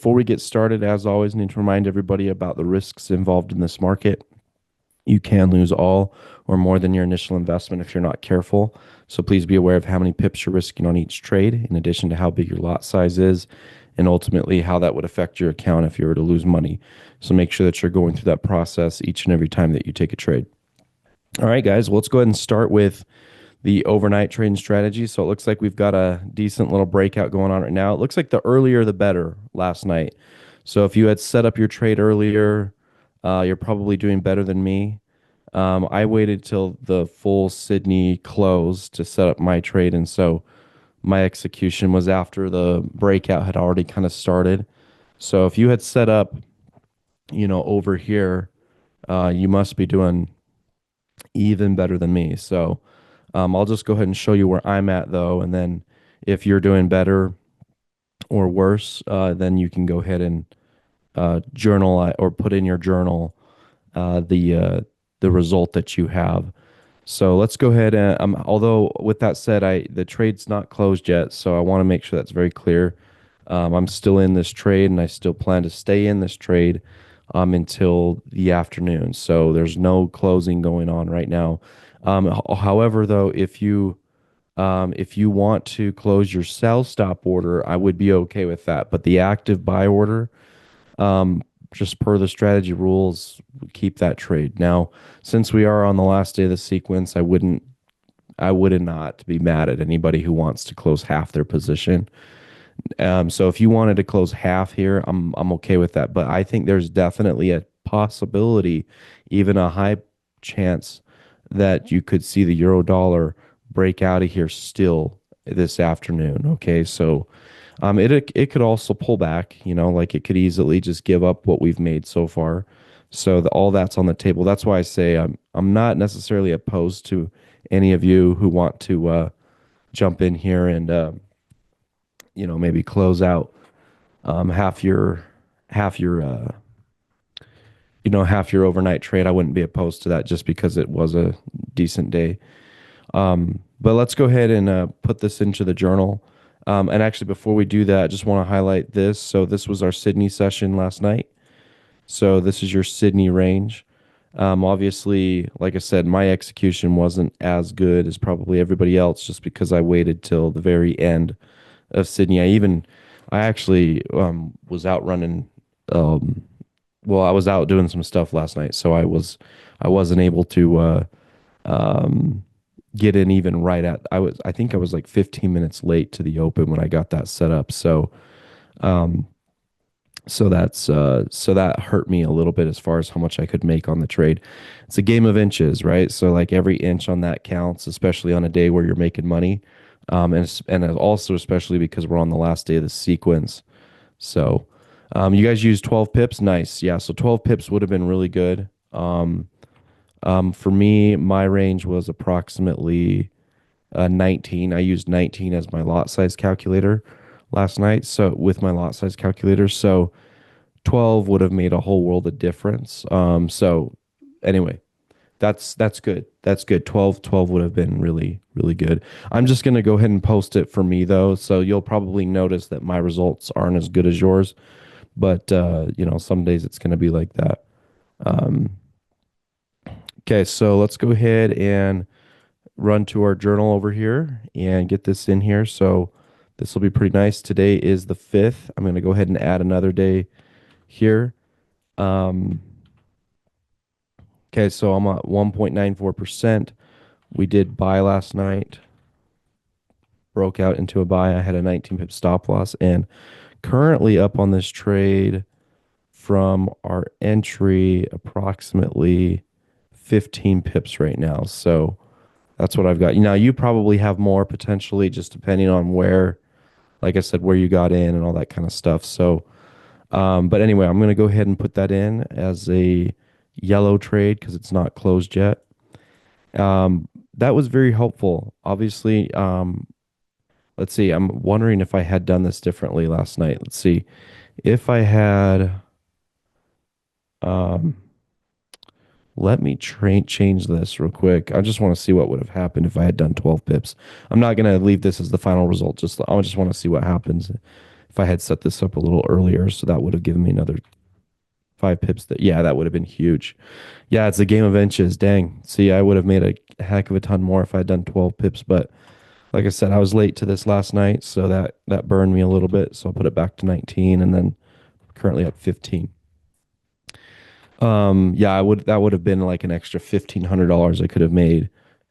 before we get started, as always, I need to remind everybody about the risks involved in this market. You can lose all or more than your initial investment if you're not careful. So please be aware of how many pips you're risking on each trade, in addition to how big your lot size is, and ultimately how that would affect your account if you were to lose money. So make sure that you're going through that process each and every time that you take a trade. All right, guys, well, let's go ahead and start with the overnight trading strategy. So it looks like we've got a decent little breakout going on right now. It looks like the earlier the better last night. So if you had set up your trade earlier, you're probably doing better than me. I waited till the full Sydney close to set up my trade, and so my execution was after the breakout had already kind of started. So if you had set up, over here, you must be doing even better than me. So I'll just go ahead and show you where I'm at though, and then if you're doing better or worse, then you can go ahead and journal or put in your journal the result that you have. So let's go ahead and although with that said, the trade's not closed yet, so I want to make sure that's very clear. I'm still in this trade, and I still plan to stay in this trade until the afternoon. So there's no closing going on right now. However, though, if you want to close your sell stop order, I would be okay with that. But the active buy order, just per the strategy rules, keep that trade. Now, since we are on the last day of the sequence, I would not be mad at anybody who wants to close half their position. So if you wanted to close half here, I'm okay with that. But I think there's definitely a possibility, even a high chance, that you could see the euro dollar break out of here still this afternoon. Okay, so it could also pull back. Like it could easily just give up what we've made so far. So all that's on the table. That's why I say I'm not necessarily opposed to any of you who want to jump in here and maybe close out half your overnight trade. I wouldn't be opposed to that just because it was a decent day. But let's go ahead and put this into the journal. And actually, before we do that, I just want to highlight this. So this was our Sydney session last night. So this is your Sydney range. Obviously, like I said, my execution wasn't as good as probably everybody else just because I waited till the very end of Sydney. I actually was out running. Well, I was out doing some stuff last night, so I wasn't able to get in even right at. I think I was like 15 minutes late to the open when I got that set up. Um, so that hurt me a little bit as far as how much I could make on the trade. It's a game of inches, right? So like every inch on that counts, especially on a day where you're making money. And also especially because we're on the last day of the sequence. So you guys used 12 pips. Nice. Yeah. So 12 pips would have been really good. For me, my range was approximately 19. I used 19 as my lot size calculator last night. So with my lot size calculator, so 12 would have made a whole world of difference. So anyway, that's good. That's good. 12 would have been really, really good. I'm just going to go ahead and post it for me though. So you'll probably notice that my results aren't as good as yours, but some days it's going to be like that. Um, okay, so let's go ahead and run to our journal over here and get this in here. So this will be pretty nice. Today is the 5th. I'm going to go ahead and add another day here. Um, okay, so I'm at 1.94%. We did buy last night, broke out into a buy. I had a 19 pip stop loss, and currently up on this trade from our entry approximately 15 pips right now. So that's what I've got. Now you probably have more potentially just depending on where, like I said, where you got in and all that kind of stuff. So, but anyway, I'm going to go ahead and put that in as a yellow trade because it's not closed yet. That was very helpful. Obviously, let's see. I'm wondering if I had done this differently last night. Let's see. If I had, um, let me change this real quick. I just want to see what would have happened if I had done 12 pips. I'm not going to leave this as the final result. I just want to see what happens if if I had set this up a little earlier. So that would have given me another 5 pips. Yeah, that would have been huge. Yeah, it's a game of inches. Dang. See, I would have made a heck of a ton more if I'd done 12 pips. But like I said, I was late to this last night, so that burned me a little bit. So I'll put it back to 19, and then currently at 15. Yeah, I would that would have been like an extra $1,500 I could have made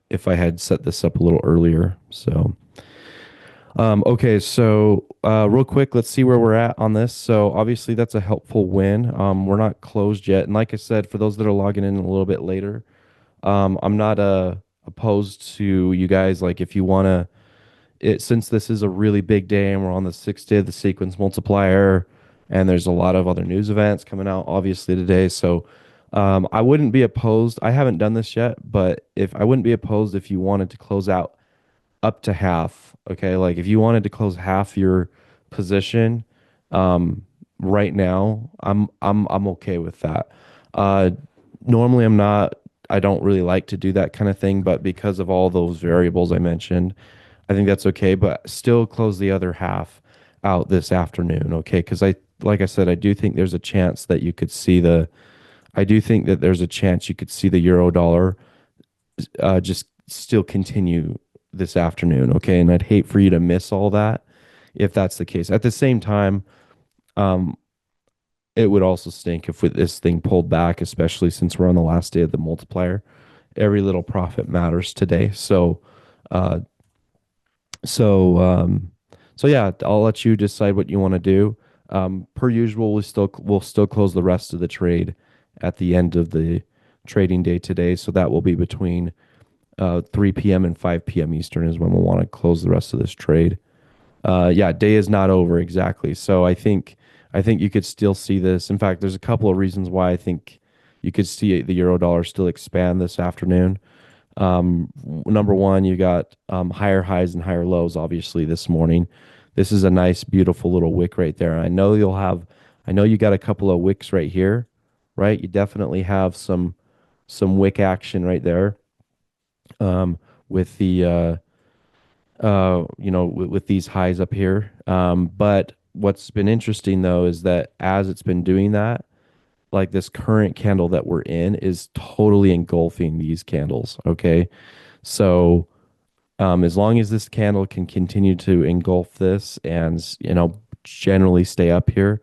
if I had set this up a little earlier. So, okay, so real quick, let's see where we're at on this. So obviously that's a helpful win. We're not closed yet, and like I said, for those that are logging in a little bit later, I'm not opposed to you guys. Like if you want to since this is a really big day and we're on the 6th day of the sequence multiplier, and there's a lot of other news events coming out obviously today. So I wouldn't be opposed. I haven't done this yet, but if I wouldn't be opposed if you wanted to close out up to half. Okay, like if you wanted to close half your position um, right now, I'm okay with that. Uh, Normally, I'm not. I don't really like to do that kind of thing, but because of all those variables I mentioned, I think that's okay. But still close the other half out this afternoon, okay? Because like I said, I do think there's a chance that you could see the. I do think that there's a chance you could see the euro dollar just still continue this afternoon. Okay. And I'd hate for you to miss all that if that's the case. At the same time, um, it would also stink if this thing pulled back, especially since we're on the last day of the multiplier. Every little profit matters today. Uh, so, um, so yeah, I'll let you decide what you want to do. Per usual, we'll still close the rest of the trade at the end of the trading day today. So that will be between 3 p.m. and 5 p.m. Eastern is when we'll want to close the rest of this trade. Yeah, day is not over exactly. So I think you could still see this. In fact, there's a couple of reasons why I think you could see the euro dollar still expand this afternoon. Number one, you got higher highs and higher lows, obviously, this morning. This is a nice, beautiful little wick right there. I know you got a couple of wicks right here, right? You definitely have some wick action right there with the with these highs up here. But what's been interesting though is that as it's been doing that, like this current candle that we're in is totally engulfing these candles. Okay. So as long as this candle can continue to engulf this and, generally stay up here,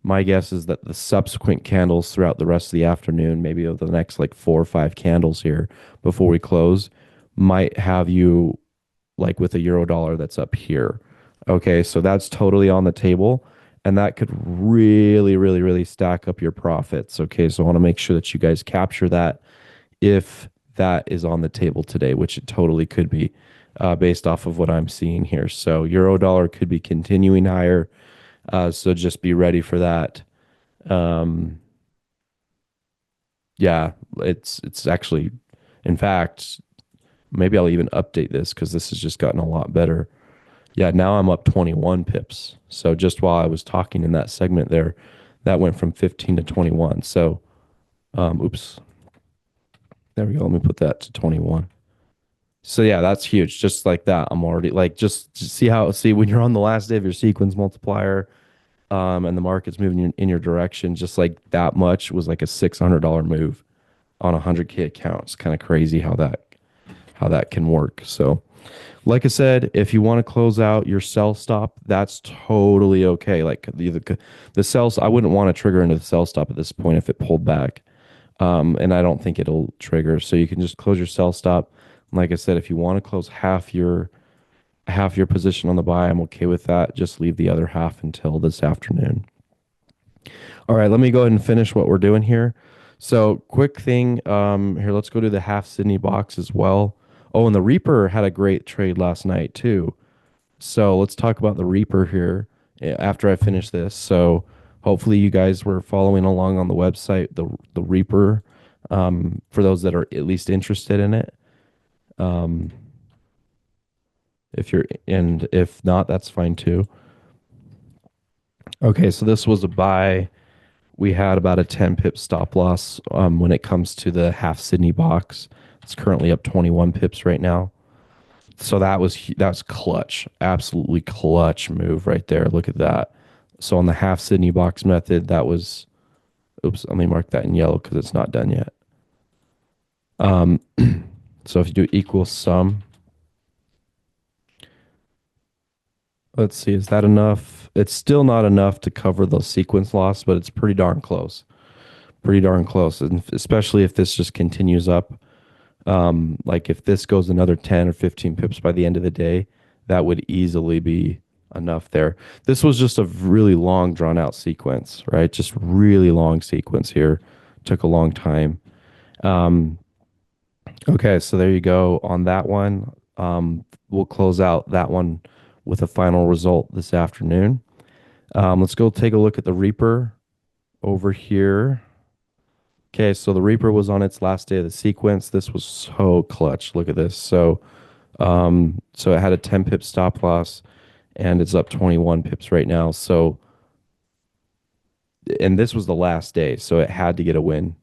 my guess is that the subsequent candles throughout the rest of the afternoon, maybe over the next like 4 or 5 candles here before we close, might have you like with a euro dollar that's up here. Okay, so that's totally on the table. And that could really, really, really stack up your profits. Okay, so I want to make sure that you guys capture that if that is on the table today, which it totally could be based off of what I'm seeing here. So euro dollar could be continuing higher. So just be ready for that. Um, yeah, it's actually, in fact, maybe I'll even update this because this has just gotten a lot better. Yeah, now I'm up 21 pips. So just while I was talking in that segment there, that went from 15 to 21. So, oops, there we go. Let me put that to 21. So yeah, that's huge. Just like that, I'm already like just see when you're on the last day of your sequence multiplier, and the market's moving in your direction, just like that much was like a $600 move on a 100K account. It's kind of crazy how that can work. So, like I said, if you want to close out your sell stop, that's totally okay. Like the sells, I wouldn't want to trigger into the sell stop at this point if it pulled back. And I don't think it'll trigger. So you can just close your sell stop. Like I said, if you want to close half your position on the buy, I'm okay with that. Just leave the other half until this afternoon. All right, let me go ahead and finish what we're doing here. So, quick thing here, let's go to the half Sydney box as well. Oh, and the Reaper had a great trade last night too. So, let's talk about the Reaper here after I finish this. So, hopefully, you guys were following along on the website, the Reaper, for those that are at least interested in it. Um, and if not, that's fine too. Okay, so this was a buy. We had about a 10 pip stop loss when it comes to the half Sydney box. It's currently up 21 pips right now. So that was clutch, absolutely clutch move right there. Look at that. So on the half Sydney box method, that was, oops, let me mark that in yellow because it's not done yet. Um, so if you do equal sum, let's see, is that enough? It's still not enough to cover the sequence loss, but it's pretty darn close. Pretty darn close, and especially if this just continues up. Like if this goes another 10 or 15 pips by the end of the day, that would easily be enough there. This was just a really long drawn out sequence, right? Just really long sequence here. Took a long time. Um, okay, so there you go on that one. We'll close out that one with a final result this afternoon. Let's go take a look at the Reaper over here. Okay, so the Reaper was on its last day of the sequence. This was so clutch. Look at this. So it had a 10 pip stop loss and it's up 21 pips right now. So, and this was the last day, so it had to get a win.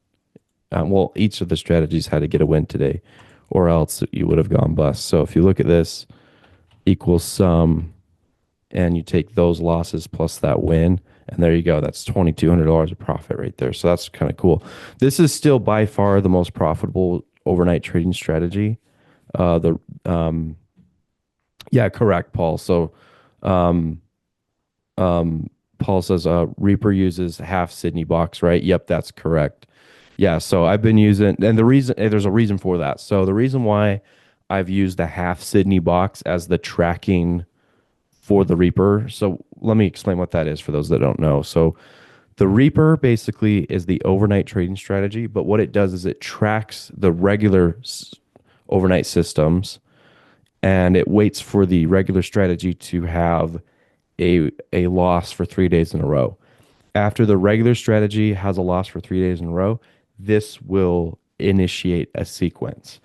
Well, each of the strategies had to get a win today, or else you would have gone bust. So if you look at this, equals sum, and you take those losses plus that win, and there you go. That's $2,200 of profit right there. So that's kind of cool. This is still by far the most profitable overnight trading strategy. The Yeah, correct, Paul. So, um, Paul says Reaper uses half Sydney box, right? Yep, that's correct. Yeah, so I've been using, and there's a reason for that. So the reason why I've used the half Sydney box as the tracking for the Reaper. So let me explain what that is for those that don't know. So the Reaper basically is the overnight trading strategy, but what it does is it tracks the regular overnight systems and it waits for the regular strategy to have a loss for 3 days in a row. After the regular strategy has a loss for 3 days in a row, this will initiate a sequence.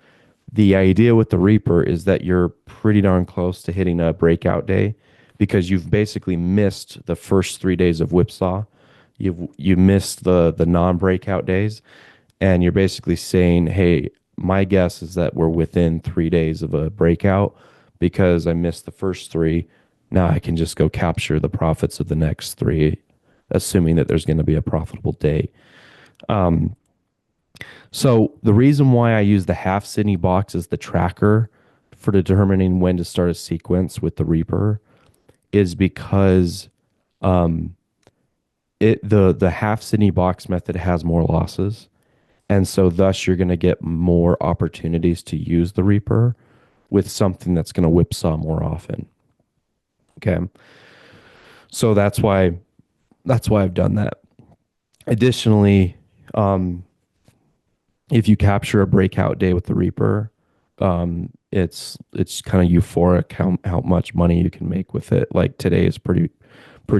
The idea with the Reaper is that you're pretty darn close to hitting a breakout day because you've basically missed the first 3 days of whipsaw. You missed the non-breakout days, and you're basically saying, hey, my guess is that we're within 3 days of a breakout because I missed the first three. Now I can just go capture the profits of the next three, assuming that there's going to be a profitable day. So the reason why I use the half Sydney box as the tracker for determining when to start a sequence with the Reaper is because the half Sydney box method has more losses. And so thus you're going to get more opportunities to use the Reaper with something that's going to whipsaw more often. Okay. So that's why I've done that. Additionally, if you capture a breakout day with the Reaper, it's kind of euphoric how much money you can make with it. Like today is pretty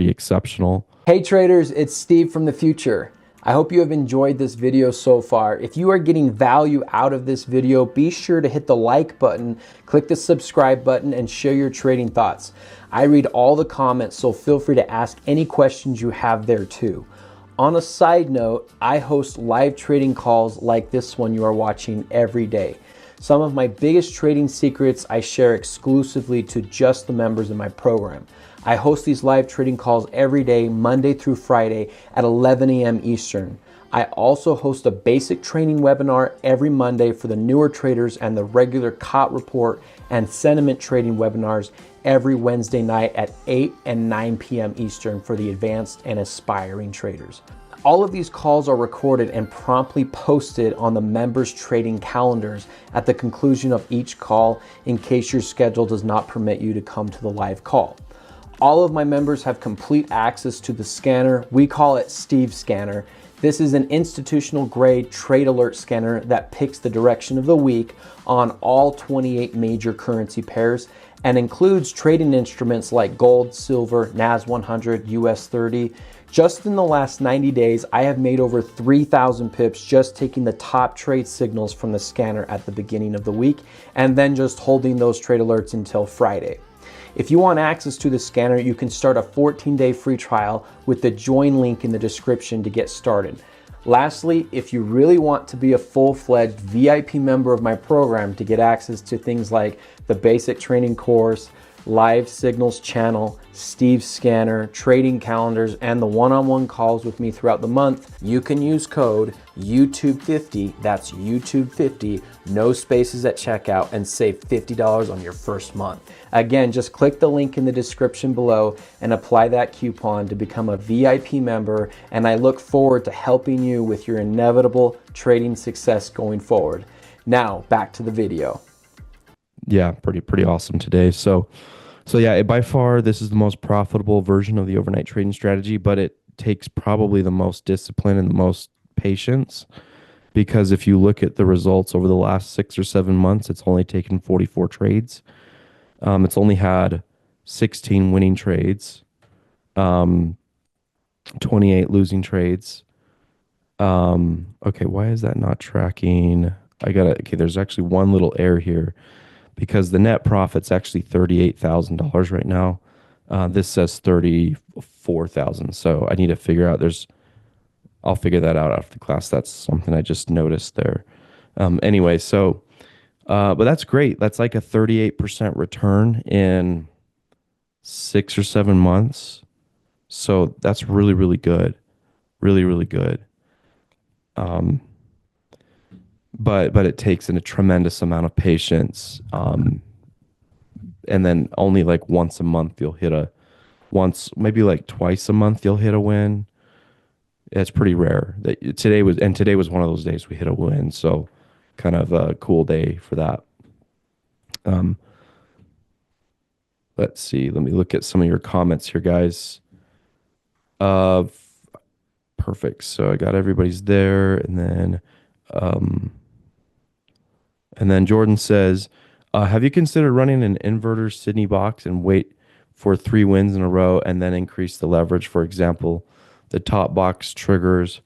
exceptional. Hey traders, it's Steve from the future. I hope you have enjoyed this video so far. If you are getting value out of this video, be sure to hit the like button, click the subscribe button, and share your trading thoughts. I read all the comments, so feel free to ask any questions you have there too. On a side note, I host live trading calls like this one you are watching every day. Some of my biggest trading secrets I share exclusively to just the members in my program. I host these live trading calls every day, Monday through Friday at 11 a.m. Eastern. I also host a basic training webinar every Monday for the newer traders and the regular COT report and sentiment trading webinars every Wednesday night at 8 and 9 p.m. Eastern for the advanced and aspiring traders. All of these calls are recorded and promptly posted on the members' trading calendars at the conclusion of each call in case your schedule does not permit you to come to the live call. All of my members have complete access to the scanner. We call it Steve Scanner. This is an institutional grade trade alert scanner that picks the direction of the week on all 28 major currency pairs and includes trading instruments like gold, silver, NAS 100, US 30. Just in the last 90 days, I have made over 3,000 pips just taking the top trade signals from the scanner at the beginning of the week and then just holding those trade alerts until Friday. If you want access to the scanner, you can start a 14-day free trial with the join link in the description to get started. Lastly, if you really want to be a full-fledged VIP member of my program to get access to things like the basic training course, live signals channel, Steve's scanner, trading calendars, and the one-on-one calls with me throughout the month, you can use code YouTube50, that's YouTube50, no spaces at checkout, and save $50 on your first month. Again, just click the link in the description below and apply that coupon to become a VIP member, and I look forward to helping you with your inevitable trading success going forward. Now, back to the video. Yeah, pretty awesome today. So yeah, by far this is the most profitable version of the overnight trading strategy, but it takes probably the most discipline and the most patience because if you look at the results over the last 6 or 7 months, it's only taken 44 trades. It's only had 16 winning trades, um, 28 losing trades. Okay, why is that not tracking? Okay, there's actually one little error here because the net profit's actually $38,000 right now. This says 34,000. So I need to figure out I'll figure that out after the class. That's something I just noticed there. Anyway, but that's great. That's like a 38% return in 6 or 7 months. So that's really good. Really good. Um, but it takes in a tremendous amount of patience. And then only like once a month you'll hit maybe like twice a month you'll hit a win. It's pretty rare. Today was one of those days we hit a win. So kind of a cool day for that. Um, let's see. Let me look at some of your comments here, guys. Uh, Perfect. So I got everybody's there, um, and then Jordan says, "Have you considered running an inverter Sydney box and wait for 3 wins in a row and then increase the leverage? For example, the top box triggers.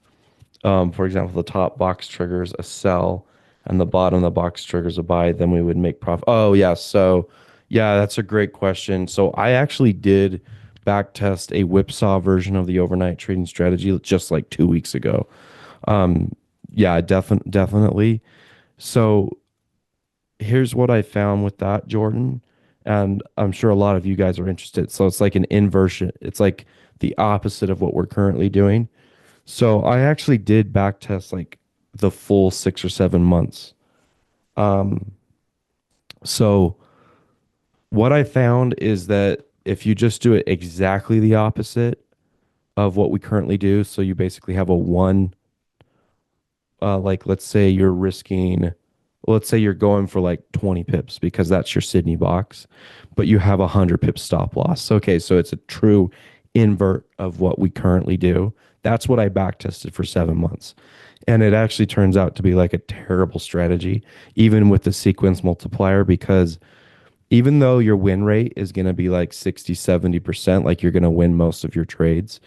The top box triggers a sell, and the bottom of the box triggers a buy. Then we would make profit." Oh yeah. So yeah, that's a great question. So I actually did back test a whipsaw version of the overnight trading strategy just like 2 weeks ago. Um, yeah, definitely. So here's what I found with that, Jordan, and I'm sure a lot of you guys are interested. So it's like an inversion. It's like the opposite of what we're currently doing. So I actually did back test like the full 6 or 7 months. Um, so what I found is that if you just do it exactly the opposite of what we currently do, so you basically have a one, like let's say you're going for like 20 pips because that's your Sydney box, but you have 100 pip stop loss. Okay, so it's a true invert of what we currently do. That's what I back tested for 7 months. And it actually turns out to be like a terrible strategy, even with the sequence multiplier, because even though your win rate is going to be like 60, 70%, like you're going to win most of your trades,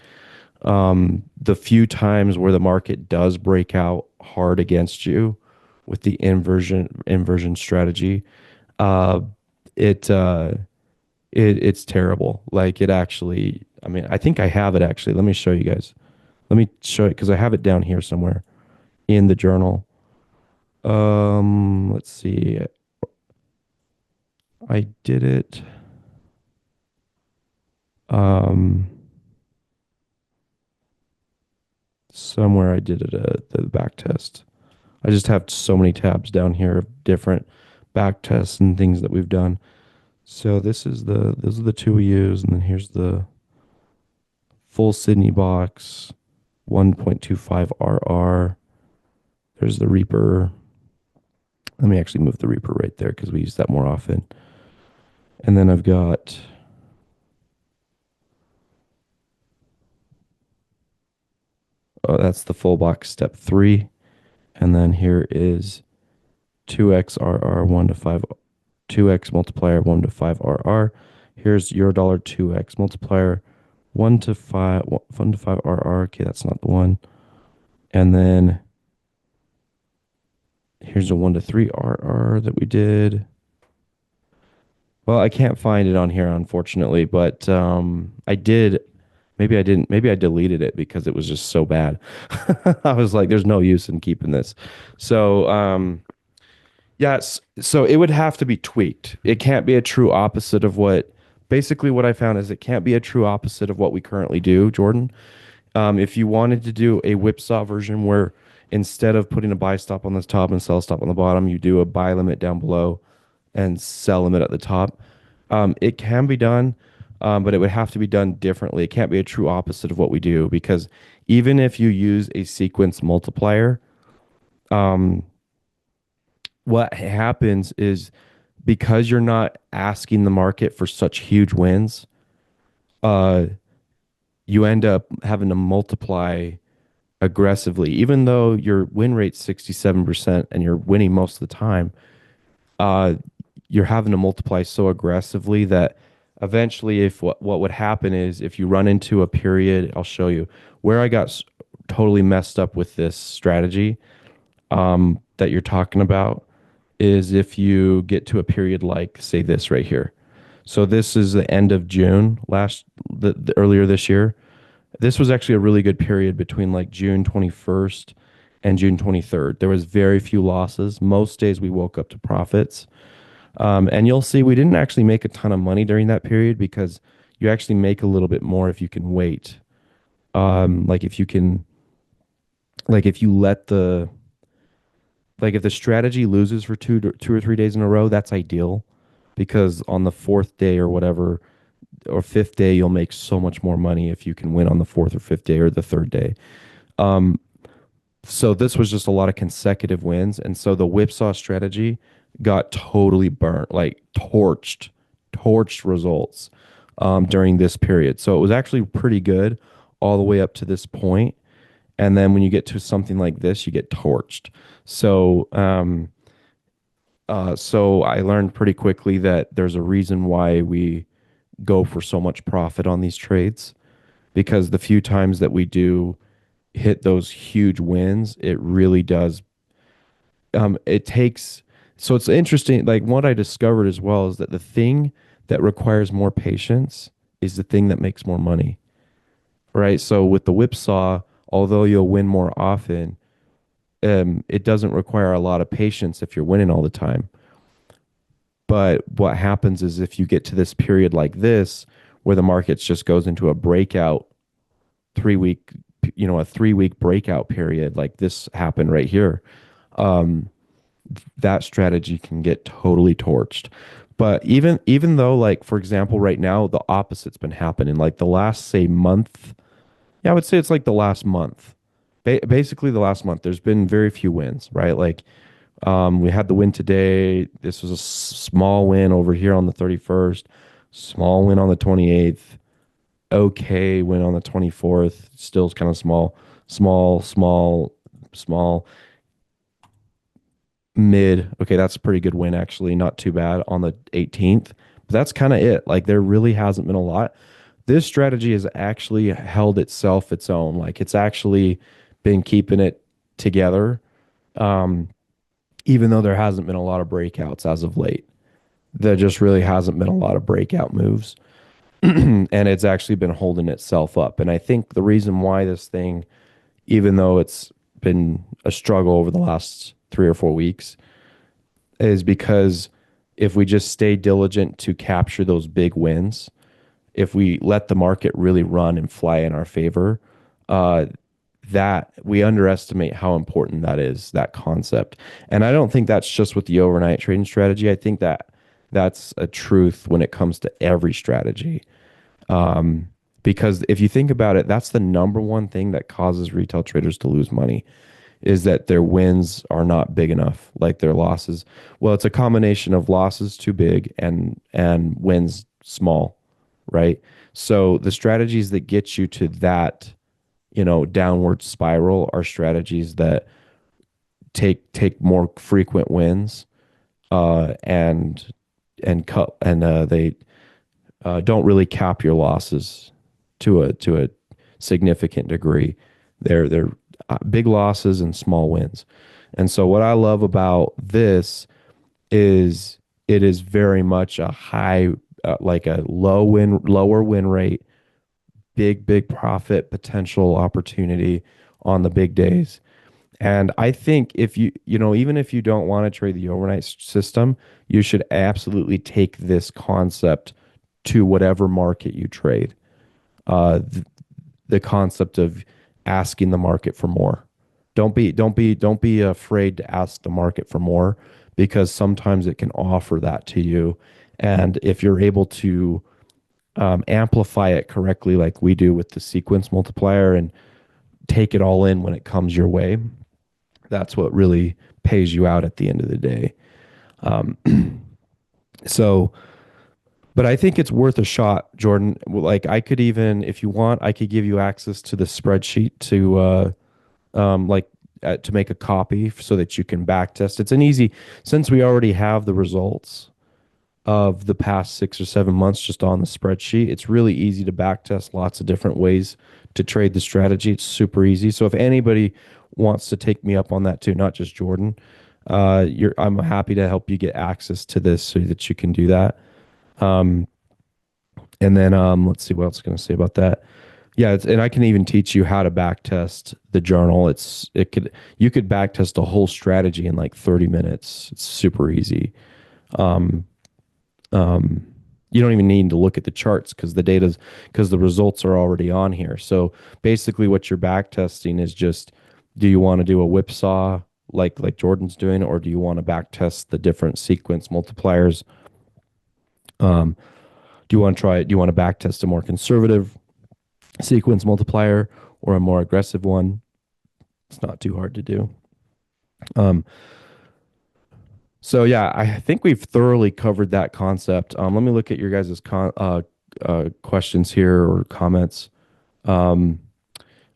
the few times where the market does break out hard against you with the inversion strategy, uh, it, uh, it's terrible. Like it actually, I mean, I think I have it actually. Let me show you guys. Let me show it because I have it down here somewhere in the journal. Let's see. I did it. Um, Somewhere I did it at the back test. I just have so many tabs down here of different back tests and things that we've done. So those are the two we use, and then here's the full Sydney box, 1.25 RR. There's the Reaper. Let me actually move the Reaper right there because we use that more often. And then I've got that's the full box step 3. And then here is 2x RR 1 to 5, 2x multiplier 1 to 5 RR. Here's Eurodollar 2x multiplier 1 to 5, 1 to 5 RR. Okay, that's not the one. And then here's a 1 to 3 RR that we did. Well, I can't find it on here, unfortunately, but I did Maybe I didn't. Maybe I deleted it because it was just so bad. I was like, "There's no use in keeping this." So, yes. So it would have to be tweaked. It can't be a true opposite of what. Basically, what I found is it can't be a true opposite of what we currently do, Jordan. If you wanted to do a whipsaw version where instead of putting a buy stop on the top and sell stop on the bottom, you do a buy limit down below and sell limit at the top. It can be done, but it would have to be done differently. It can't be a true opposite of what we do because even if you use a sequence multiplier, um, what happens is because you're not asking the market for such huge wins, uh, you end up having to multiply aggressively, even though your win rate's 67% and you're winning most of the time. uh, you're having to multiply so aggressively that eventually, if what would happen is if you run into a period, I'll show you where I got totally messed up with this strategy that you're talking about is if you get to a period like, say, this right here. So this is the end of June the earlier this year. This was actually a really good period between like June 21st and June 23rd. There was very few losses. Most days we woke up to profits. And you'll see we didn't actually make a ton of money during that period because you actually make a little bit more if you can wait. Like if you can, like if you let the, like if the strategy loses for 2 or 3 days in a row, that's ideal because on the fourth day or whatever, or fifth day, you'll make so much more money if you can win on the fourth or fifth day or the third day. Um, so this was just a lot of consecutive wins. And so the whipsaw strategy got totally burnt, like torched results during this period. So it was actually pretty good all the way up to this point. And then when you get to something like this, you get torched. So, so I learned pretty quickly that there's a reason why we go for so much profit on these trades because the few times that we do hit those huge wins, it really does. It takes, so it's interesting. Like what I discovered as well is that the thing that requires more patience is the thing that makes more money, right? So with the whipsaw, although you'll win more often, it doesn't require a lot of patience if you're winning all the time. But what happens is if you get to this period like this, where the markets just goes into a breakout 3 week, a 3 week breakout period, like this happened right here, um, that strategy can get totally torched. But even though, like for example, right now the opposite's been happening, like the last say month, yeah, I would say it's like the last month, basically the last month. There's been very few wins, right? Like we had the win today. This was a small win over here on the 31st, small win on the 28th, okay win on the 24th, still kind of small, mid. Okay, that's a pretty good win actually, not too bad on the 18th. But that's kind of it. Like there really hasn't been a lot. This strategy has actually held itself its own. Like it's actually been keeping it together. Um, Even though there hasn't been a lot of breakouts as of late. There just really hasn't been a lot of breakout moves. And it's actually been holding itself up. And I think the reason why this thing, even though it's been a struggle over the last 3 or 4 weeks, is because if we just stay diligent to capture those big wins, if we let the market really run and fly in our favor, uh, that we underestimate how important that is, that concept. And I don't think that's just with the overnight trading strategy. I think that that's a truth when it comes to every strategy. Um, because if you think about it, that's the number one thing that causes retail traders to lose money is that their wins are not big enough, like their losses. Well, it's a combination of losses too big and wins small, right? So the strategies that get you to that, downward spiral are strategies that take more frequent wins, and cut and they don't really cap your losses to a significant degree. They're big losses and small wins. And so what I love about this is it is very much a high, like a lower win rate, big profit potential opportunity on the big days. And I think if even if you don't want to trade the overnight system, you should absolutely take this concept to whatever market you trade. The, the concept of asking the market for more. Don't be afraid to ask the market for more, because sometimes it can offer that to you. And if you're able to amplify it correctly, like we do with the sequence multiplier, and take it all in when it comes your way, that's what really pays you out at the end of the day. Um, so, but I think it's worth a shot, Jordan. Like I could even, if you want, I could give you access to the spreadsheet to, like, to make a copy so that you can back test. It's an easy, since we already have the results of the past 6 or 7 months just on the spreadsheet. It's really easy to back test lots of different ways to trade the strategy. It's super easy. So if anybody wants to take me up on that too, not just Jordan, I'm happy to help you get access to this so that you can do that. Um, and then let's see what else I'm going to say about that. Yeah, and I can even teach you how to back test the journal. You could back test a whole strategy in like 30 minutes. It's super easy. Um, um, you don't even need to look at the charts because the results are already on here. So basically, what you're back testing is just, do you want to do a whipsaw like Jordan's doing, or do you want to back test the different sequence multipliers? Um, do you want to back test a more conservative sequence multiplier or a more aggressive one? It's not too hard to do. Um, so yeah, I think we've thoroughly covered that concept. Let me look at your guys' questions here or comments. Um,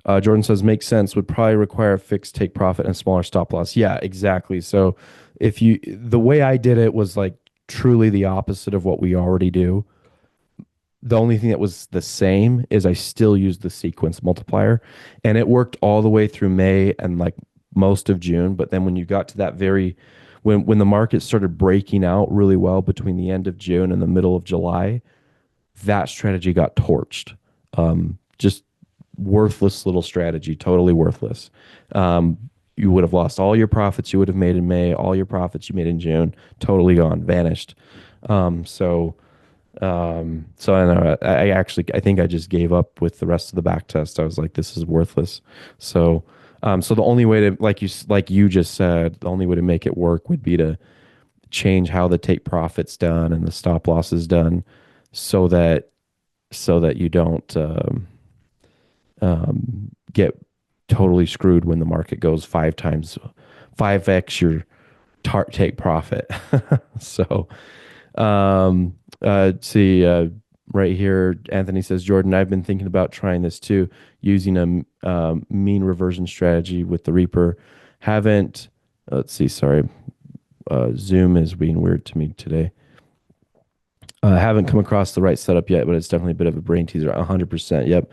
Jordan says, makes sense. Would probably require a fixed take profit and a smaller stop loss. Yeah, exactly. So the way I did it was like truly the opposite of what we already do. The only thing that was the same is I still used the sequence multiplier, and it worked all the way through May and like most of June. But then when you got to that when the market started breaking out really well between the end of June and the middle of July, that strategy got torched. Just worthless little strategy, totally worthless. You would have lost all your profits you would have made in May, all your profits you made in June, totally gone, vanished. Um, so so I know I think I just gave up with the rest of the back test. I was like, this is worthless. So so the only way to, like you just said, the only way to make it work would be to change how the take profit's done and the stop loss is done, so that you don't get totally screwed when the market goes 5x your take profit. So see, right here, Anthony says, Jordan, I've been thinking about trying this too, using a mean reversion strategy with the Reaper. Haven't, let's see, sorry, Zoom is being weird to me today. Haven't come across the right setup yet, but it's definitely a bit of a brain teaser. 100%. Yep.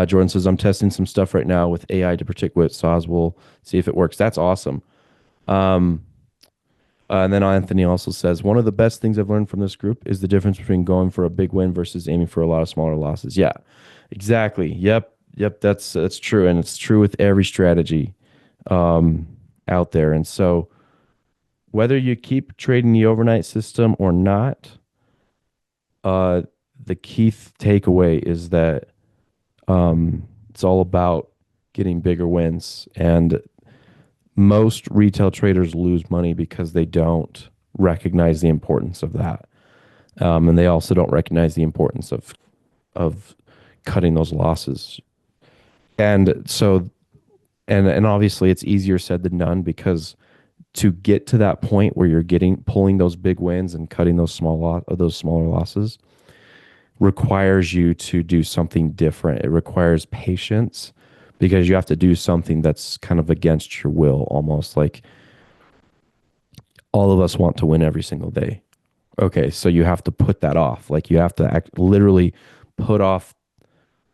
Jordan says, I'm testing some stuff right now with AI to predict what saws will, see if it works. That's awesome. Um, and then Anthony also says, one of the best things I've learned from this group is the difference between going for a big win versus aiming for a lot of smaller losses. Yeah, exactly. Yep. That's true, and it's true with every strategy out there. And so, whether you keep trading the overnight system or not, uh, the key takeaway is that it's all about getting bigger wins. And most retail traders lose money because they don't recognize the importance of that. And they also don't recognize the importance of cutting those losses. And so, and obviously it's easier said than done, because to get to that point where you're pulling those big wins and cutting those smaller losses requires you to do something different. It requires patience, because you have to do something that's kind of against your will, almost like all of us want to win every single day. Okay, so you have to put that off. Like you have to literally put off,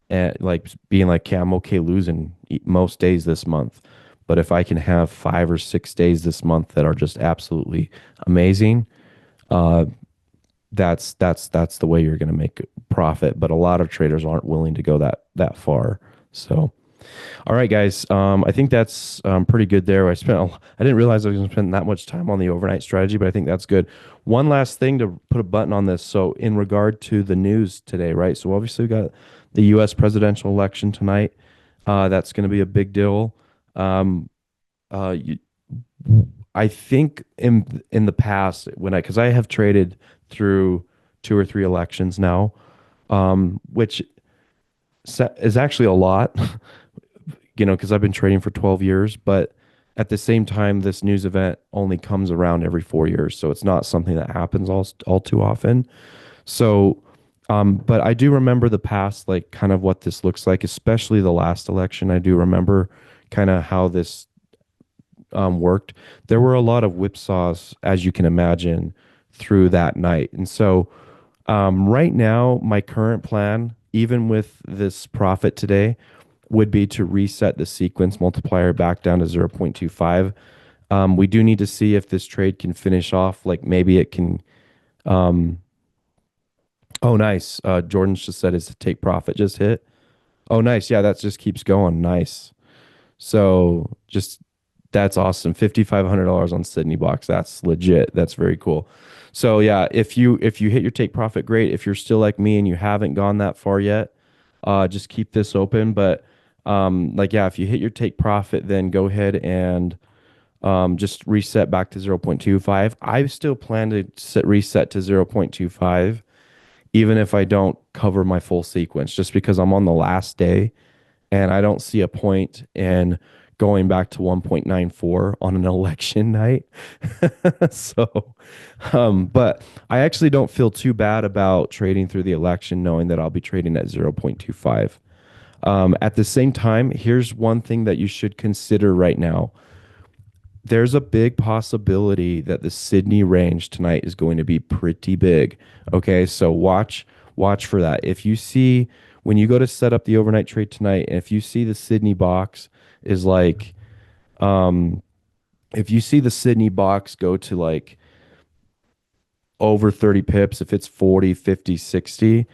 like being like, okay, I'm okay losing most days this month, but if I can have 5 or 6 days this month that are just absolutely amazing, uh, that's the way you're going to make profit. But a lot of traders aren't willing to go that far. So, all right, guys. I think that's pretty good there. I didn't realize I was going to spend that much time on the overnight strategy, but I think that's good. One last thing to put a button on this. So, in regard to the news today, right? So, obviously, we got the U.S. presidential election tonight. That's going to be a big deal. Um, you, I think in the past when because I have traded through two or three elections now, which is actually a lot, because I've been trading for 12 years, but at the same time, this news event only comes around every 4 years, so it's not something that happens all too often. So, but I do remember the past, like kind of what this looks like, especially the last election. I do remember kind of how this worked. There were a lot of whipsaws, as you can imagine, through that night. And so, right now, my current plan, even with this profit today, would be to reset the sequence multiplier back down to 0.25. We do need to see if this trade can finish off. Like maybe it can. Um, oh, nice. Jordan just said his take profit just hit. Oh, nice. Yeah, that just keeps going. Nice. So just that's awesome. $5,500 on Sydney box. That's legit. That's very cool. So yeah, if you hit your take profit, great. If you're still like me and you haven't gone that far yet, just keep this open. But like yeah, if you hit your take profit, then go ahead and just reset back to 0.25. I still plan to reset to 0.25, even if I don't cover my full sequence, just because I'm on the last day and I don't see a point in going back to 1.94 on an election night. So, but I actually don't feel too bad about trading through the election, knowing that I'll be trading at 0.25. At the same time, here's one thing that you should consider right now. There's a big possibility that the Sydney range tonight is going to be pretty big. Okay, so watch for that. If you see when you go to set up the overnight trade tonight, and if you see the Sydney box is like, um, if you see the Sydney box go to like over 30 pips, if it's 40, 50, 60,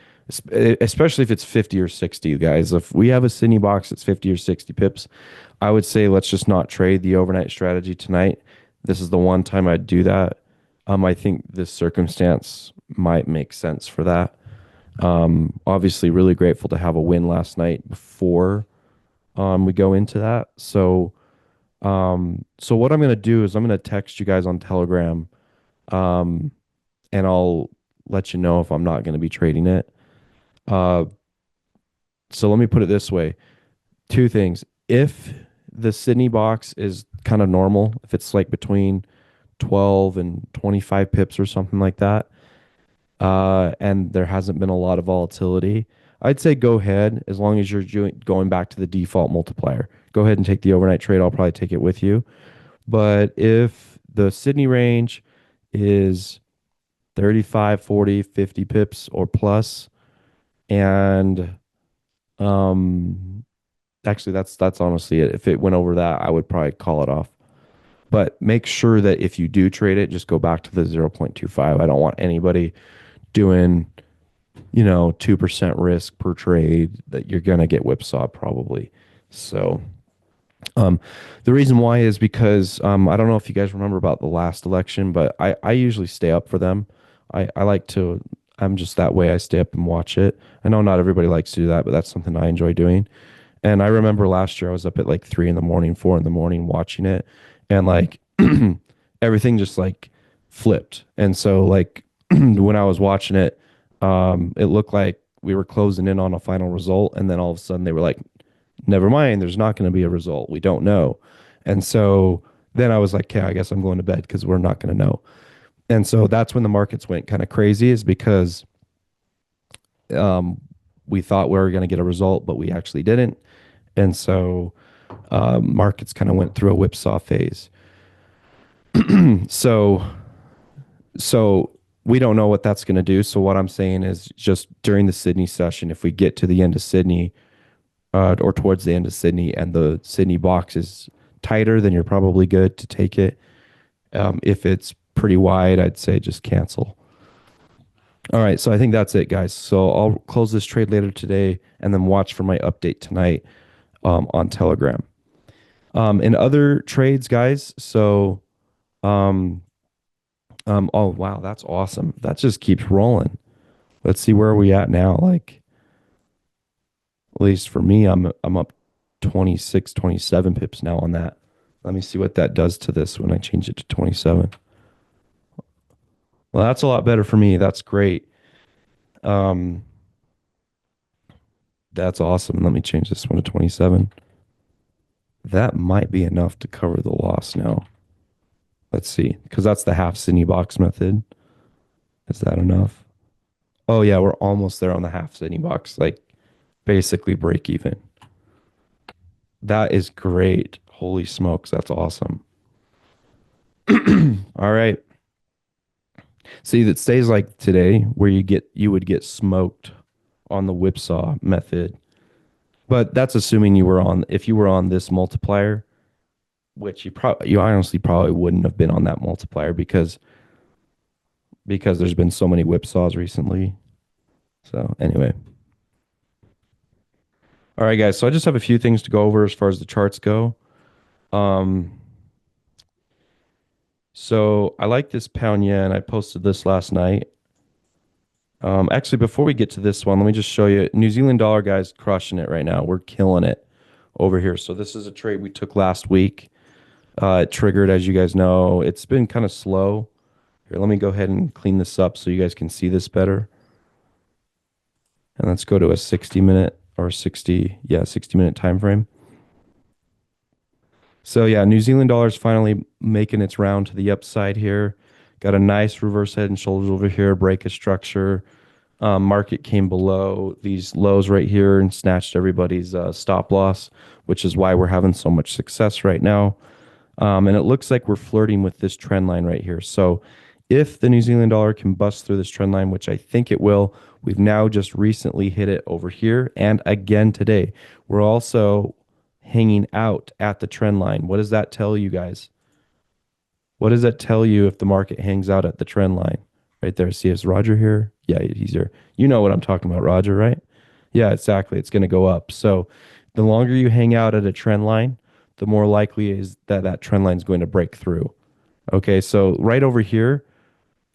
especially if it's 50 or 60, guys. If we have a Sydney box that's 50 or 60 pips, I would say let's just not trade the overnight strategy tonight. This is the one time I'd do that. I think this circumstance might make sense for that. Obviously, really grateful to have a win last night before we go into that. So what I'm gonna do is I'm gonna text you guys on Telegram, um, and I'll let you know if I'm not gonna be trading it. Uh, so let me put it this way: two things. If the Sydney box is kind of normal, if it's like between 12 and 25 pips or something like that, and there hasn't been a lot of volatility, I'd say go ahead as long as you're going back to the default multiplier. Go ahead and take the overnight trade. I'll probably take it with you. But if the Sydney range is 35, 40, 50 pips or plus, and um, actually that's honestly it. If it went over that, I would probably call it off. But make sure that if you do trade it, just go back to the 0.25. I don't want anybody doing 2% risk per trade that you're going to get whipsawed probably. So, um, the reason why is because I don't know if you guys remember about the last election, but I usually stay up for them. I like to, I'm just that way. I stay up and watch it. I know not everybody likes to do that, but that's something I enjoy doing. And I remember last year I was up at like 3 in the morning, 4 in the morning watching it, and like everything just like flipped. And so like when I was watching it, it looked like we were closing in on a final result, and then all of a sudden they were like, "Never mind, there's not going to be a result. We don't know." And so then I was like, "Okay, I guess I'm going to bed because we're not going to know." And so that's when the markets went kind of crazy, is because um, we thought we were going to get a result, but we actually didn't. And so markets kind of went through a whipsaw phase. So so we don't know what that's going to do. So what I'm saying is just during the Sydney session, if we get to the end of Sydney, or towards the end of Sydney, and the Sydney box is tighter, then you're probably good to take it. If it's pretty wide, I'd say just cancel. All right, so I think that's it, guys. So I'll close this trade later today and then watch for my update tonight on Telegram. In other trades, guys, so um, oh wow, that's awesome. That just keeps rolling. Let's see where are we at now. Like at least for me, I'm up 26, 27 pips now on that. Let me see what that does to this when I change it to 27. Well, that's a lot better for me. That's great. Um, that's awesome. Let me change this one to 27. That might be enough to cover the loss now. Let's see, because that's the half cine box method. Is that enough? Oh yeah, we're almost there on the half cine box, like basically break even. That is great. Holy smokes, that's awesome. All right. See, that stays like today, where you would get smoked on the whipsaw method. But that's assuming you were on if you were on this multiplier, which you honestly probably wouldn't have been on that multiplier because there's been so many whipsaws recently. So anyway. All right, guys. So I just have a few things to go over as far as the charts go. Um, so I like this pound yen. I posted this last night. Actually, before we get to this one, let me just show you. New Zealand dollar guys crushing it right now. We're killing it over here. So this is a trade we took last week. It triggered, as you guys know. It's been kind of slow. Here, let me go ahead and clean this up so you guys can see this better. And let's go to a 60 minute or 60, yeah, 60-minute time frame. So yeah, New Zealand dollar is finally making its round to the upside here. Got a nice reverse head and shoulders over here, break a structure. Market came below these lows right here and snatched everybody's stop loss, which is why we're having so much success right now. And it looks like we're flirting with this trend line right here. So if the New Zealand dollar can bust through this trend line, which I think it will, we've now just recently hit it over here and again today. We're also hanging out at the trend line. What does that tell you guys? What does that tell you if the market hangs out at the trend line? Right there. See, is Roger here? Yeah, he's here. You know what I'm talking about, Roger, right? Yeah, exactly. It's going to go up. So the longer you hang out at a trend line, the more likely is that that trend line is going to break through. Okay, so right over here,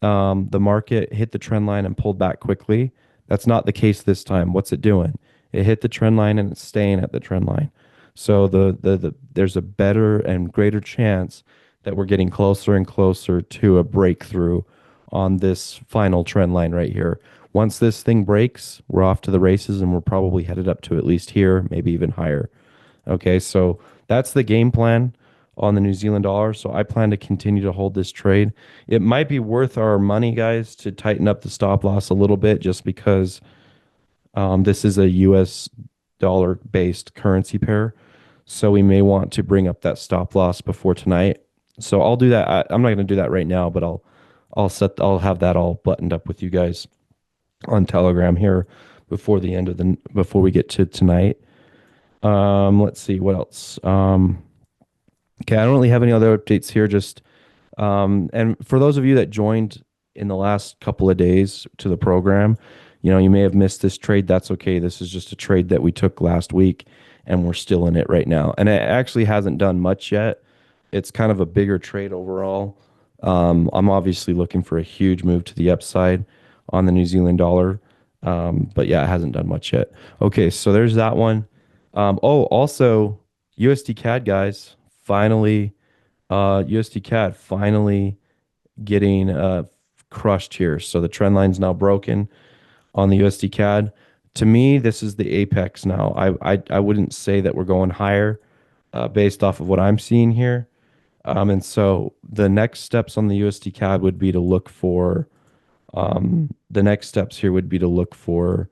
the market hit the trend line and pulled back quickly. That's not the case this time. What's it doing? It hit the trend line and it's staying at the trend line. So there's a better and greater chance that we're getting closer and closer to a breakthrough on this final trend line right here. Once this thing breaks, we're off to the races and we're probably headed up to at least here, maybe even higher. Okay, so that's the game plan on the New Zealand dollar. So I plan to continue to hold this trade. It might be worth our money, guys, to tighten up the stop loss a little bit just because this is a US dollar based currency pair. So we may want to bring up that stop loss before tonight. So I'll do that. I'm not going to do that right now, but I'll have that all buttoned up with you guys on Telegram here before we get to tonight. Let's see what else. Okay, I don't really have any other updates here. Just and for those of you that joined in the last couple of days to the program, you may have missed this trade. That's okay. This is just a trade that we took last week, and we're still in it right now. And it actually hasn't done much yet. It's kind of a bigger trade overall. I'm obviously looking for a huge move to the upside on the New Zealand dollar. But yeah, it hasn't done much yet. Okay, so there's that one. Also USD CAD guys, finally, USD CAD finally getting crushed here. So the trend line's now broken on the USD CAD. To me, this is the apex now. I wouldn't say that we're going higher based off of what I'm seeing here. And so the next steps on the USD CAD would be to look for the next steps here would be to look for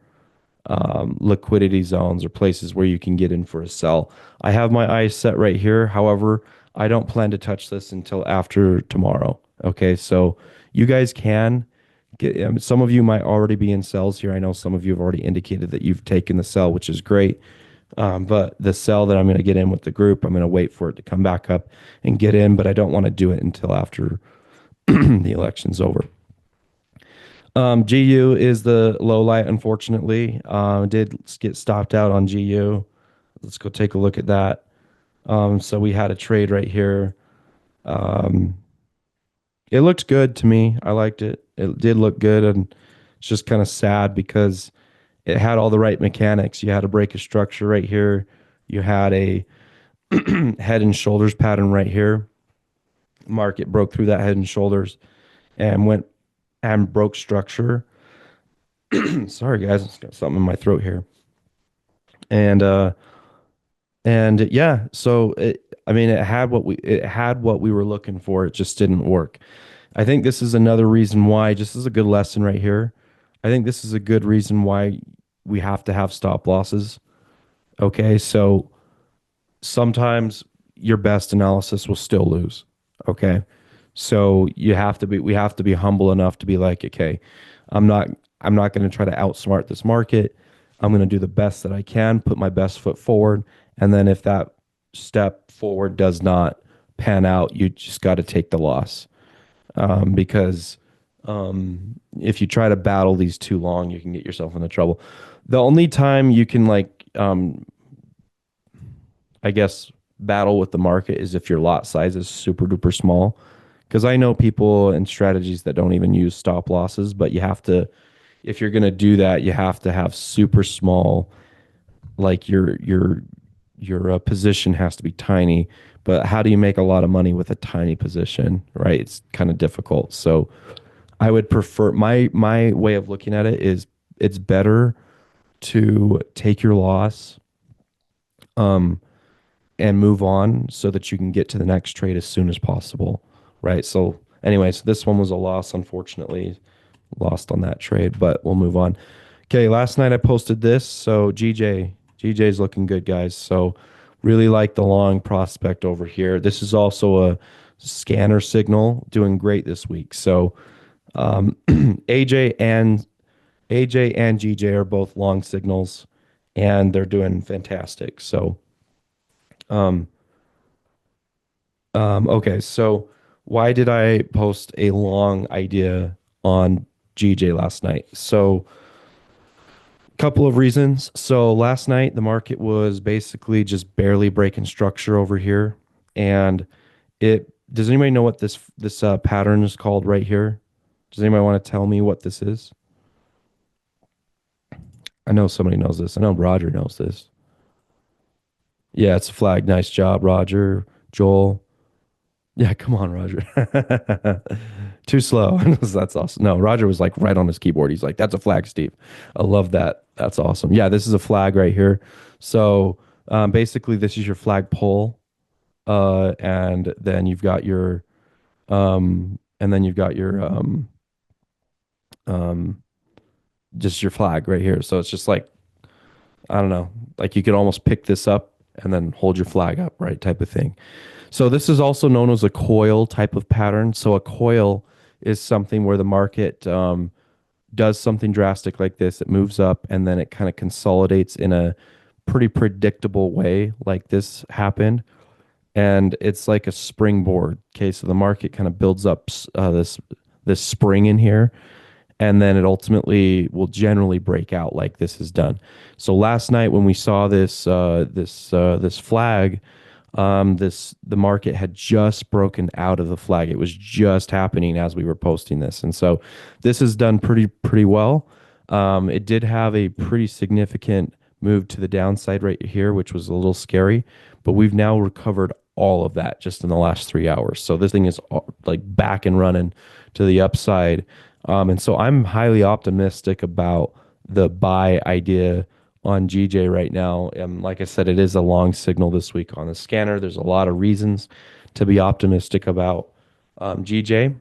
liquidity zones or places where you can get in for a sell. I have my eyes set right here. However, I don't plan to touch this until after tomorrow. Okay, so you guys can get, some of you might already be in sells here. I know some of you have already indicated that you've taken the sell, which is great. But the sell that I'm going to get in with the group, I'm going to wait for it to come back up and get in, but I don't want to do it until after the election's over. GU is the low light, unfortunately. Did get stopped out on GU. Let's go take a look at that. So we had a trade right here. Um, it looked good to me. I liked it. It did look good, and it's just kind of sad because it had all the right mechanics. You had a break of structure right here. You had a head and shoulders pattern right here. Market broke through that head and shoulders and went and broke structure. Sorry guys, I've got something in my throat here. And yeah, so I mean it had what we were looking for. It just didn't work. I think this is another reason why, just as a good lesson right here. I think this is a good reason why we have to have stop losses. Okay, so sometimes your best analysis will still lose. Okay. So we have to be humble enough to be like, okay, I'm not, I'm not going to try to outsmart this market. I'm going to do the best that I can, put my best foot forward. And then if that step forward does not pan out, you just got to take the loss. Because if you try to battle these too long, you can get yourself into trouble. The only time you can I guess, battle with the market is if your lot size is super duper small. Because I know people and strategies that don't even use stop losses, but you have to, if you're going to do that, you have to have super small, like your position has to be tiny. But how do you make a lot of money with a tiny position, right? It's kind of difficult. So I would prefer my way of looking at it is it's better to take your loss. Um, and move on so that you can get to the next trade as soon as possible, right? So, anyways, this one was a loss, unfortunately, lost on that trade, but we'll move on. Okay, last night I posted this. So, GJ's looking good, guys. So, really like the long prospect over here. This is also a scanner signal, doing great this week. So, um, AJ and AJ and GJ are both long signals, and they're doing fantastic. So, um, okay, so why did I post a long idea on GJ last night? So, couple of reasons. So, last night the market was basically just barely breaking structure over here, and it does anybody know what this pattern is called right here? Does anybody want to tell me what this is? I know somebody knows this. I know Roger knows this. Yeah, it's a flag. Nice job, Roger. Joel. Yeah, come on, Roger. Too slow. That's awesome. No, Roger was like right on his keyboard. He's like, that's a flag, Steve. I love that. That's awesome. Yeah, this is a flag right here. So basically, this is your flag pole. And then you've got your and then you've got your um just your flag right here. So it's just like, I don't know, like you could almost pick this up and then hold your flag up, right? Type of thing. So this is also known as a coil type of pattern. So a coil is something where the market does something drastic like this. It moves up and then it kind of consolidates in a pretty predictable way, like this happened. And it's like a springboard. Okay, so the market kind of builds up this spring in here, and then it ultimately will generally break out like this is done. So last night when we saw this flag, the market had just broken out of the flag. It was just happening as we were posting this, and so this has done pretty well. It did have a pretty significant move to the downside right here, which was a little scary, but we've now recovered all of that just in the last 3 hours. So this thing is like back and running to the upside. And so I'm highly optimistic about the buy idea on GJ right now. And like I said, it is a long signal this week on the scanner. There's a lot of reasons to be optimistic about GJ.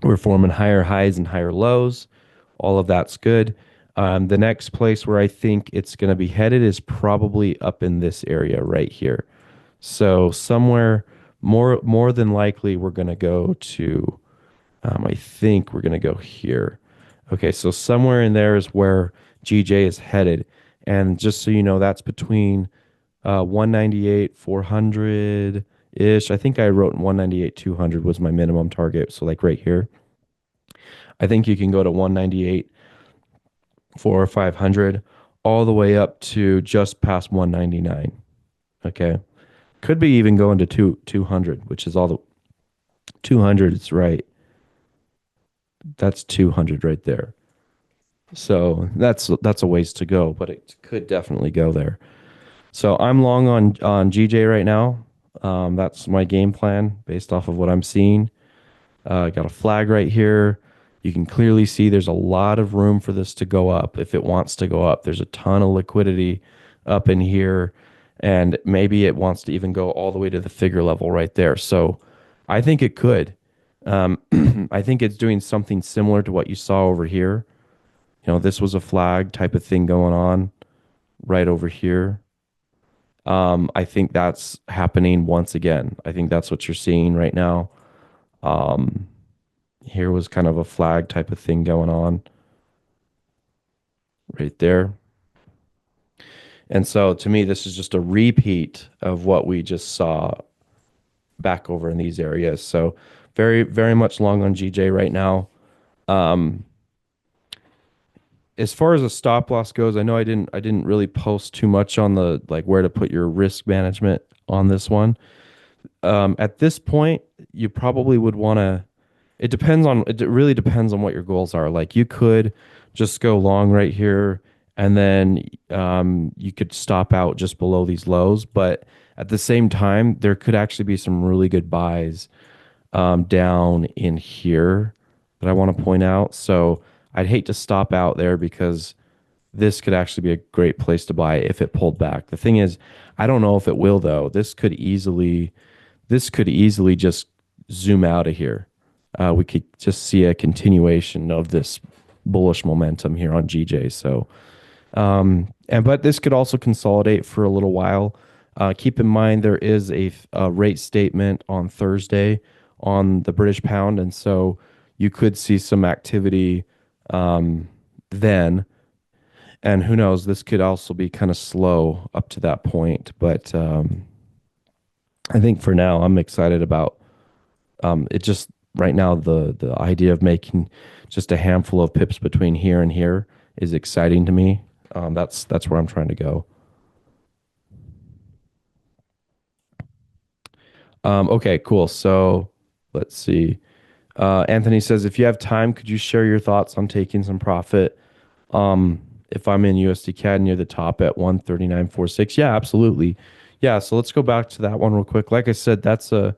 We're forming higher highs and higher lows. All of that's good. The next place where I think it's going to be headed is probably up in this area right here. So somewhere more than likely we're going to go to I think we're going to go here. Okay, so somewhere in there is where GJ is headed. And just so you know, that's between 198, 400 ish. I think I wrote 198, 200 was my minimum target. So, like right here. I think you can go to 198, 4 or 500, all the way up to just past 199. Okay. Could be even going to 200, which is all the 200. It's right. That's 200 right there. So that's a ways to go, but it could definitely go there. So I'm long on GJ right now. That's my game plan based off of what I'm seeing. Got a flag right here. You can clearly see there's a lot of room for this to go up if it wants to go up. There's a ton of liquidity up in here, and maybe it wants to even go all the way to the figure level right there. So I think it could. Um, I think it's doing something similar to what you saw over here. This was a flag type of thing going on right over here. I think that's happening once again. I think that's what you're seeing right now. Um, Here was kind of a flag type of thing going on right there. And so to me, this is just a repeat of what we just saw back over in these areas. So very, very much long on GJ right now. Um, as far as a stop loss goes, I know I didn't really post too much on the like where to put your risk management on this one. At this point, you probably would want to. It really depends on what your goals are. Like you could just go long right here, and then you could stop out just below these lows. But at the same time, there could actually be some really good buys down in here that I want to point out. So I'd hate to stop out there because this could actually be a great place to buy if it pulled back. The thing is, I don't know if it will though. This could easily just zoom out of here. We could just see a continuation of this bullish momentum here on GJ. So, but this could also consolidate for a little while. Keep in mind there is a rate statement on Thursday on the British pound, and so you could see some activity then. And who knows, this could also be kind of slow up to that point. But I think for now, I'm excited about it. Just right now, the idea of making just a handful of pips between here and here is exciting to me. That's where I'm trying to go. Okay, cool. So let's see. Anthony says, if you have time, could you share your thoughts on taking some profit? If I'm in USD CAD near the top at 139.46, yeah, absolutely. Yeah, so let's go back to that one real quick. Like I said, that's a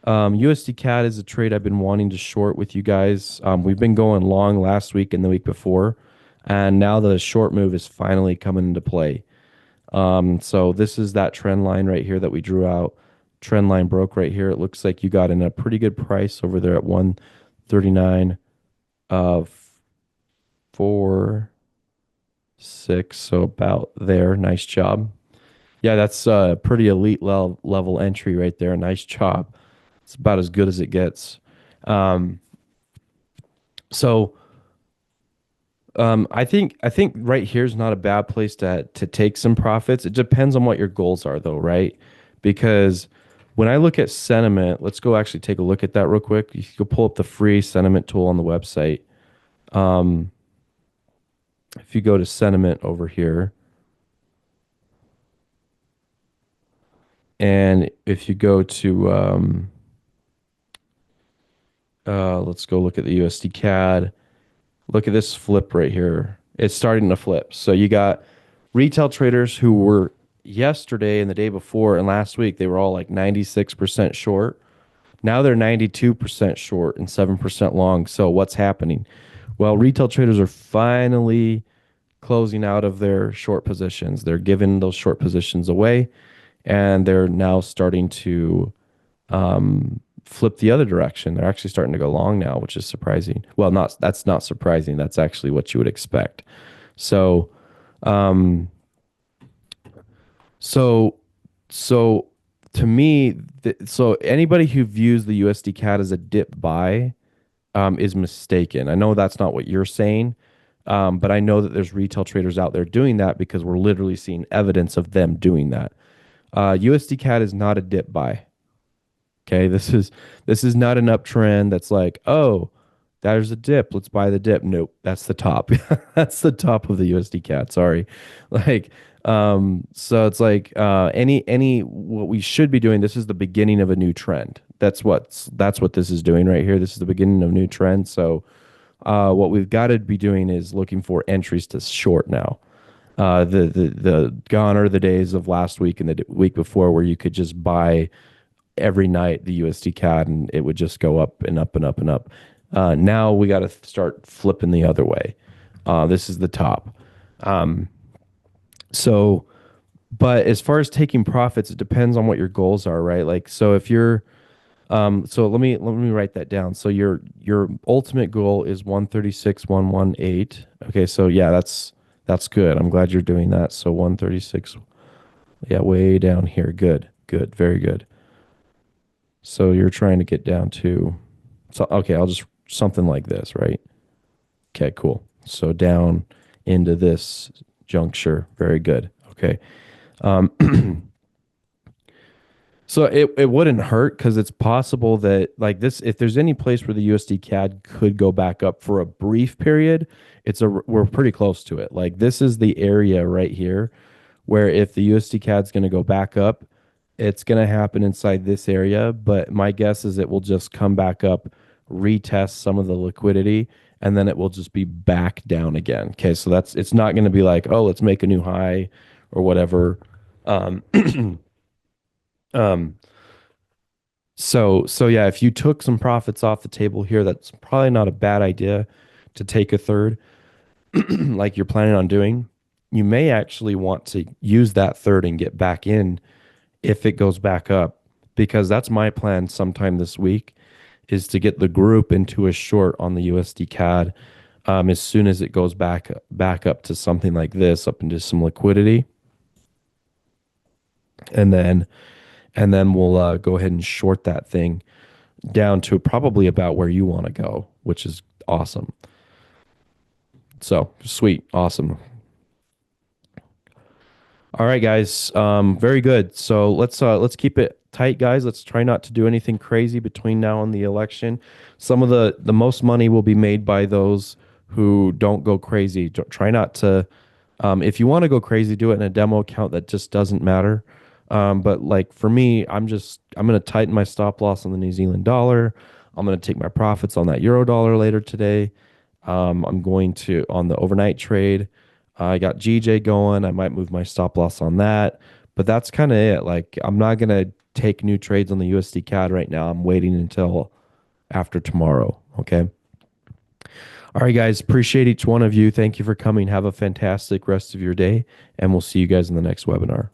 USD CAD is a trade I've been wanting to short with you guys. We've been going long last week and the week before, and now the short move is finally coming into play. So this is that trend line right here that we drew out. Trend line broke right here. It looks like you got in a pretty good price over there at 139 4 6. So about there. Nice job. Yeah, that's a pretty elite level entry right there. Nice job. It's about as good as it gets. Um, so I think right here is not a bad place to take some profits. It depends on what your goals are though, right? Because when I look at sentiment, let's go actually take a look at that real quick. You can go pull up the free sentiment tool on the website. Um, if you go to sentiment over here, and if you go to let's go look at the USD CAD. Look at this flip right here. It's starting to flip. So you got retail traders who were yesterday and the day before and last week, they were all like 96% short. Now they're 92% short and 7% long. So what's happening? Well, retail traders are finally closing out of their short positions. They're giving those short positions away and they're now starting to flip the other direction. They're actually starting to go long now, which is surprising. Well, not that's not surprising. That's actually what you would expect. So, um, so, so to me, so anybody who views the USD CAD as a dip buy is mistaken. I know that's not what you're saying, but I know that there's retail traders out there doing that because we're literally seeing evidence of them doing that. USD CAD is not a dip buy. Okay, this is not an uptrend that's like, oh, There's a dip. Let's buy the dip. Nope, that's the top. That's the top of the USD CAD. Sorry. Like, so it's like any what we should be doing, this is the beginning of a new trend. That's what this is doing right here. This is the beginning of a new trend. So what we've got to be doing is looking for entries to short now. The gone are the days of last week and the week before where you could just buy every night the USD CAD and it would just go up and up and up and up. Now we got to start flipping the other way. This is the top. Um, so, but as far as taking profits, it depends on what your goals are, right? Like, so if you're, so let me write that down. So your ultimate goal is 136,118. Okay, so yeah, that's good. I'm glad you're doing that. So 136, yeah, way down here. Good, good, very good. So you're trying to get down to, so okay, I'll just something like this, right? Okay, cool. So down into this juncture. Very good. Okay. Um, so it wouldn't hurt because it's possible that like this, if there's any place where the USD CAD could go back up for a brief period, we're pretty close to it. Like this is the area right here where if the USD CAD is going to go back up, it's going to happen inside this area. But my guess is it will just come back up, retest some of the liquidity, and then it will just be back down again. Okay, so it's not going to be like, oh, let's make a new high or whatever. Um, um, so yeah, if you took some profits off the table here, that's probably not a bad idea to take a third like you're planning on doing. You may actually want to use that third and get back in if it goes back up, because that's my plan sometime this week is to get the group into a short on the USD CAD as soon as it goes back up to something like this, up into some liquidity, and then we'll go ahead and short that thing down to probably about where you want to go, which is awesome. So sweet, awesome. All right, guys. Very good. So let's keep it tight, guys. Let's try not to do anything crazy between now and the election. Some of the most money will be made by those who don't go crazy. Try not to. If you want to go crazy, do it in a demo account that just doesn't matter. But like for me, I'm gonna tighten my stop loss on the New Zealand dollar. I'm gonna take my profits on that euro dollar later today. I'm going to on the overnight trade. I got GJ going. I might move my stop loss on that, but that's kind of it. Like I'm not gonna take new trades on the USD CAD right now. I'm waiting until after tomorrow. Okay. All right, guys. Appreciate each one of you. Thank you for coming. Have a fantastic rest of your day, and we'll see you guys in the next webinar.